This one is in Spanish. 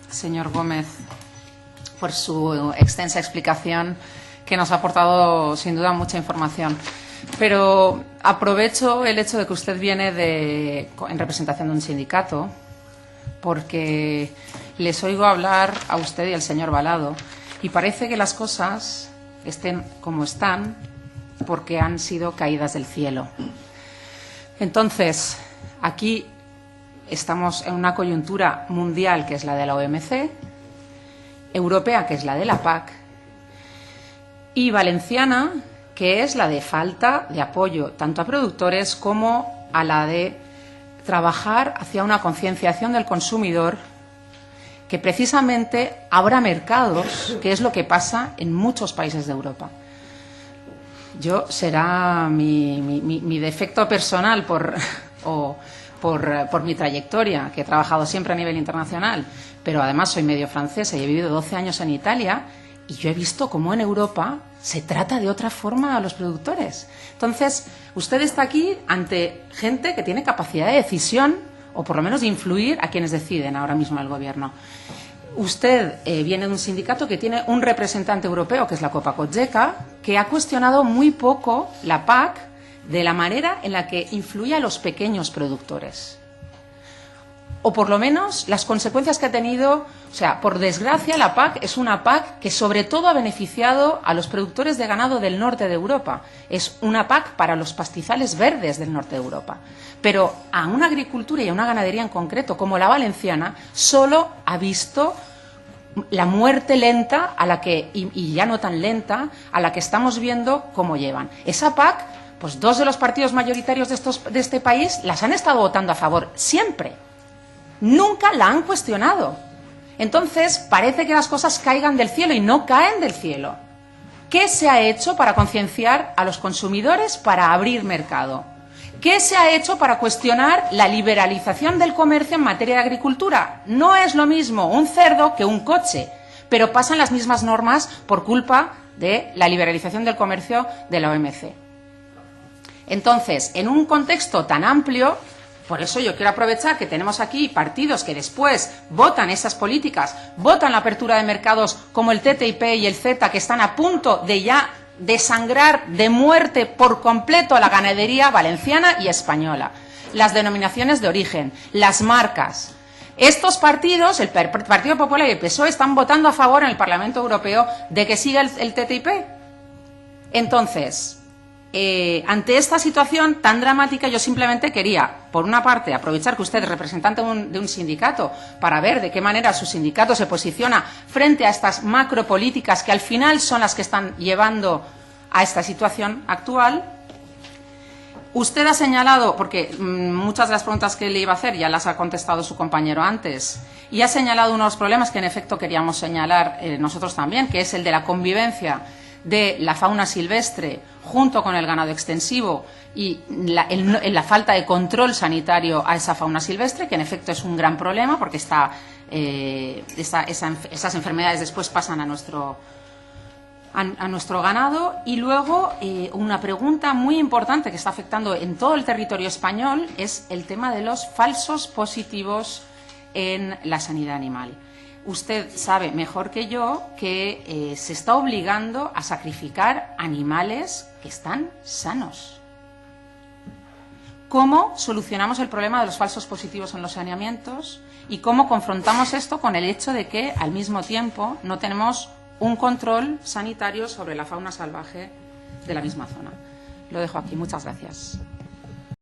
señor Gómez, por su extensa explicación, que nos ha aportado, sin duda, mucha información. Pero aprovecho el hecho de que usted viene en representación de un sindicato, porque les oigo hablar a usted y al señor Balado, y parece que las cosas estén como están porque han sido caídas del cielo. Entonces, aquí estamos en una coyuntura mundial, que es la de la OMC, europea, que es la de la PAC, y valenciana, que es la de falta de apoyo tanto a productores como a la de trabajar hacia una concienciación del consumidor, que precisamente abra mercados, que es lo que pasa en muchos países de Europa. Será mi defecto personal por mi trayectoria, que he trabajado siempre a nivel internacional, pero además soy medio francesa y he vivido 12 años en Italia, y yo he visto cómo en Europa se trata de otra forma a los productores. Entonces, usted está aquí ante gente que tiene capacidad de decisión, o por lo menos de influir a quienes deciden ahora mismo el gobierno. Usted viene de un sindicato que tiene un representante europeo, que es la Copa-Cogeca, que ha cuestionado muy poco la PAC de la manera en la que influye a los pequeños productores. O por lo menos las consecuencias que ha tenido. O sea, por desgracia, la PAC es una PAC que sobre todo ha beneficiado a los productores de ganado del norte de Europa. Es una PAC para los pastizales verdes del norte de Europa. Pero a una agricultura y a una ganadería en concreto, como la valenciana, solo ha visto la muerte lenta, y ya no tan lenta, a la que estamos viendo cómo llevan. Esa PAC, pues dos de los partidos mayoritarios de este país las han estado votando a favor siempre. Nunca la han cuestionado. Entonces, parece que las cosas caigan del cielo, y no caen del cielo. ¿Qué se ha hecho para concienciar a los consumidores para abrir mercado? ¿Qué se ha hecho para cuestionar la liberalización del comercio en materia de agricultura? No es lo mismo un cerdo que un coche, pero pasan las mismas normas por culpa de la liberalización del comercio de la OMC. Entonces, en un contexto tan amplio, por eso yo quiero aprovechar que tenemos aquí partidos que después votan esas políticas, votan la apertura de mercados como el TTIP y el CETA, que están a punto de ya desangrar de muerte por completo a la ganadería valenciana y española, las denominaciones de origen, las marcas. Estos partidos, el Partido Popular y el PSOE, están votando a favor en el Parlamento Europeo de que siga el TTIP. Entonces, ante esta situación tan dramática, yo simplemente quería, por una parte, aprovechar que usted es representante de un sindicato para ver de qué manera su sindicato se posiciona frente a estas macropolíticas que al final son las que están llevando a esta situación actual. Usted ha señalado, porque muchas de las preguntas que le iba a hacer ya las ha contestado su compañero antes, y ha señalado unos problemas que en efecto queríamos señalar nosotros también, que es el de la convivencia de la fauna silvestre junto con el ganado extensivo y la falta de control sanitario a esa fauna silvestre, que en efecto es un gran problema, porque esas enfermedades después pasan a nuestro ganado. Y luego una pregunta muy importante que está afectando en todo el territorio español es el tema de los falsos positivos en la sanidad animal. Usted sabe mejor que yo que se está obligando a sacrificar animales que están sanos. ¿Cómo solucionamos el problema de los falsos positivos en los saneamientos? ¿Y cómo confrontamos esto con el hecho de que, al mismo tiempo, no tenemos un control sanitario sobre la fauna salvaje de la misma zona? Lo dejo aquí. Muchas gracias.